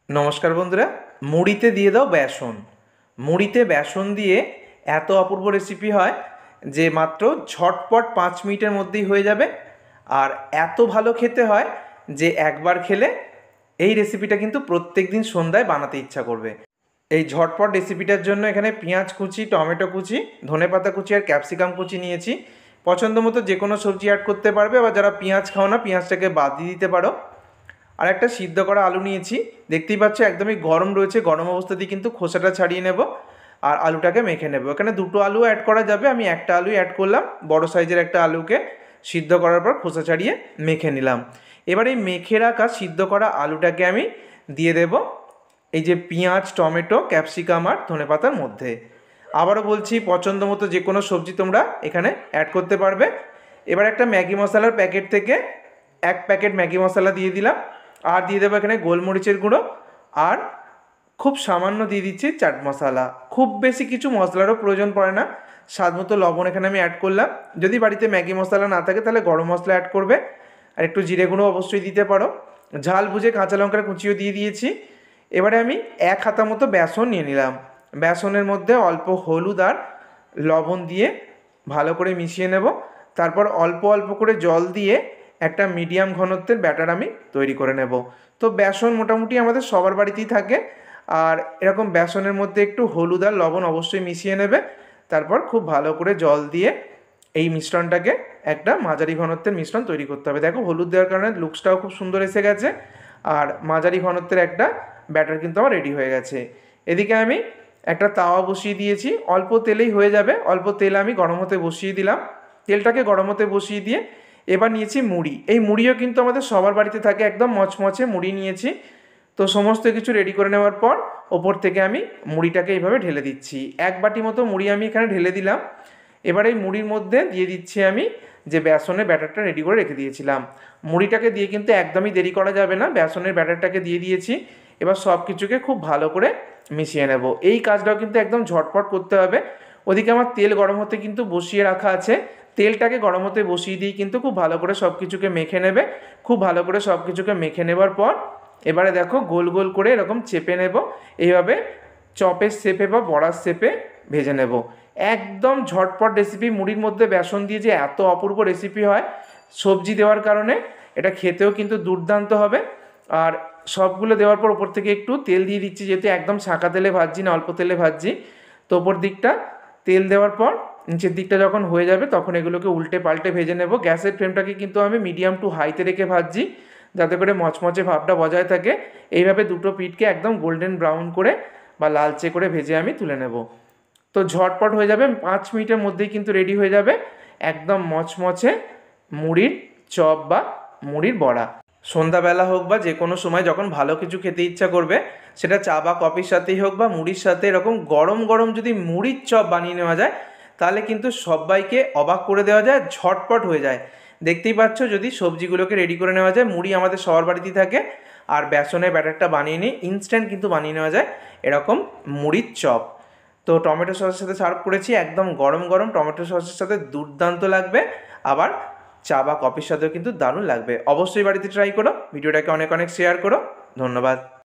নমস্কার বন্ধুরা। মুড়িতে দিয়ে দাও বেসন। মুড়িতে বেসন দিয়ে এত অপূর্ব রেসিপি হয় যে মাত্র ঝটপট 5 মিনিটের মধ্যেই হয়ে যাবে। আর এত ভালো খেতে হয় যে একবার খেলে এই রেসিপিটা কিন্তু প্রত্যেক দিন সন্ধ্যায় বানাতে ইচ্ছা করবে। এই ঝটপট রেসিপিটার জন্য এখানে পেঁয়াজ কুচি, টমেটো কুচি, ধনেপাতা কুচি আর ক্যাপসিকাম কুচি নিয়েছি। পছন্দ মতো যে কোনো সবজি অ্যাড করতে পারবে, আবার যারা পেঁয়াজ খাও না পেঁয়াজটাকে বাদ দিয়ে দিতে পারো। আর একটা সিদ্ধ করা আলু নিয়েছি, দেখতেই পাচ্ছ একদমই গরম রয়েছে। গরম অবস্থাতেই কিন্তু খোসাটা ছাড়িয়ে নেব আর আলুটাকে মেখে নেব। এখানে দুটো আলু অ্যাড করা যাবে, আমি একটা আলুই অ্যাড করলাম। বড় সাইজের একটা আলুকে সিদ্ধ করার পর খোসা ছাড়িয়ে মেখে নিলাম। এবার এই মেখে রাখা সিদ্ধ করা আলুটাকে আমি দিয়ে দেব এই যে পেঁয়াজ, টমেটো, ক্যাপসিকাম আর ধনেপাতার মধ্যে। আবারও বলছি, পছন্দ মতো যে কোনো সবজি তোমরা এখানে অ্যাড করতে পারবে। এবার একটা ম্যাগি মশলার প্যাকেট থেকে 1 প্যাকেট ম্যাগি মশলা দিয়ে দিলাম। আর দিয়ে দেবো এখানে গোলমরিচের গুঁড়ো, আর খুব সামান্য দিয়ে দিচ্ছি চাট মশলা। খুব বেশি কিছু মশলারও প্রয়োজন পড়ে না। স্বাদ মতো লবণ এখানে আমি অ্যাড করলাম। যদি বাড়িতে ম্যাগি মশলা না থাকে তাহলে গরম মশলা অ্যাড করবে, আর একটু জিরে গুঁড়ো অবশ্যই দিতে পারো। ঝাল বুঝে কাঁচা লঙ্কার কুচিও দিয়ে দিয়েছি। এবারে আমি 1 হাতা মতো বেসন নিয়ে নিলাম। বেসনের মধ্যে অল্প হলুদ আর লবণ দিয়ে ভালো করে মিশিয়ে নেব। তারপর অল্প অল্প করে জল দিয়ে একটা মিডিয়াম ঘনত্বের ব্যাটার আমি তৈরি করে নেব। তো বেসন মোটামুটি আমাদের সবার বাড়িতেই থাকে, আর এরকম বেসনের মধ্যে একটু হলুদ আর লবণ অবশ্যই মিশিয়ে নেবে। তারপর খুব ভালো করে জল দিয়ে এই মিশ্রণটাকে একটা মাঝারি ঘনত্বের মিশ্রণ তৈরি করতে হবে। দেখো, হলুদ দেওয়ার কারণে লুকসটাও খুব সুন্দর এসে গেছে, আর মাঝারি ঘনত্বের একটা ব্যাটার কিন্তু আমার রেডি হয়ে গেছে। এদিকে আমি একটা তাওয়া বসিয়ে দিয়েছি, অল্প তেলেই হয়ে যাবে। অল্প তেল আমি গরম হতে বসিয়ে দিলাম। তেলটাকে গরম হতে বসিয়ে দিয়ে এবার নিয়েছি মুড়ি। এই মুড়িও কিন্তু আমাদের সবার বাড়িতে থাকে, একদম মচমচে মুড়ি নিয়েছি। তো সমস্ত কিছু রেডি করে নেওয়ার পর ওপর থেকে আমি মুড়িটাকে এইভাবে ঢেলে দিচ্ছি। 1 বাটি মতো মুড়ি আমি এখানে ঢেলে দিলাম। এবার এই মুড়ির মধ্যে দিয়ে দিচ্ছি আমি যে বেসনের ব্যাটারটা রেডি করে রেখে দিয়েছিলাম। মুড়িটাকে দিয়ে কিন্তু একদমই দেরি করা যাবে না, বেসনের ব্যাটারটাকে দিয়ে দিয়েছি। এবার সব কিছুকে খুব ভালো করে মিশিয়ে নেব। এই কাজটাও কিন্তু একদম ঝটপট করতে হবে। ওদিকে আমার তেল গরম হতে কিন্তু বসিয়ে রাখা আছে। তেলটাকে গরম হতে বসিয়ে দিয়ে কিন্তু খুব ভালো করে সব কিছুকে মেখে নেবে। খুব ভালো করে সব কিছুকে মেখে নেবার পর এবারে দেখো গোল গোল করে এরকম চেপে নেব। এইভাবে চপের শেপে বা বড়ার শেপে ভেজে নেব। একদম ঝটপট রেসিপি। মুড়ির মধ্যে বেসন দিয়ে যে এত অপূর্ব রেসিপি হয় সবজি দেওয়ার কারণে, এটা খেতেও কিন্তু দুর্দান্ত হবে। আর সবগুলো দেওয়ার পর ওপর থেকে একটু তেল দিয়ে দিচ্ছি, যেহেতু একদম ছাঁকা তেলে ভাজছি না, অল্প তেলে ভাজছি। তো ওপর দিকটা তেল দেওয়ার পর নিচের দিকটা যখন হয়ে যাবে তখন এগুলোকে উল্টে পাল্টে ভেজে নেব। গ্যাসের ফ্লেমটাকে কিন্তু আমি মিডিয়াম টু হাইতে রেখে ভাজছি, যাতে করে মচমচে ভাবটা বজায় থাকে। এইভাবে দুটো পিঠকে একদম গোল্ডেন ব্রাউন করে বা লালচে করে ভেজে আমি তুলে নেব। তো ঝটপট হয়ে যাবে, 5 মিনিটের মধ্যেই কিন্তু রেডি হয়ে যাবে একদম মচমচে মুড়ির চপ বা মুড়ির বড়া। সন্ধ্যাবেলা হোক বা যে কোনো সময় যখন ভালো কিছু খেতে ইচ্ছা করবে, সেটা চা বা কফির সাথেই হোক বা মুড়ির সাথে, এরকম গরম গরম যদি মুড়ির চপ বানিয়ে নেওয়া যায় তাহলে কিন্তু সবাইকে অবাক করে দেওয়া যায়, ঝটপট হয়ে যায়। দেখতেই পাচ্ছ, যদি সবজিগুলোকে রেডি করে নেওয়া যায়, মুড়ি আমাদের সবার বাড়িতেই থাকে, আর বেসনের ব্যাটারটা বানিয়ে নিয়ে ইনস্ট্যান্ট কিন্তু বানিয়ে নেওয়া যায় এরকম মুড়ির চপ। তো টমেটো সসের সাথে সার্ভ করেছি, একদম গরম গরম টমেটো সসের সাথে দুর্দান্ত লাগবে। আবার চা বা কফির সাথেও কিন্তু দারুণ লাগবে। অবশ্যই বাড়িতে ট্রাই করো। ভিডিওটাকে অনেক অনেক শেয়ার করো। ধন্যবাদ।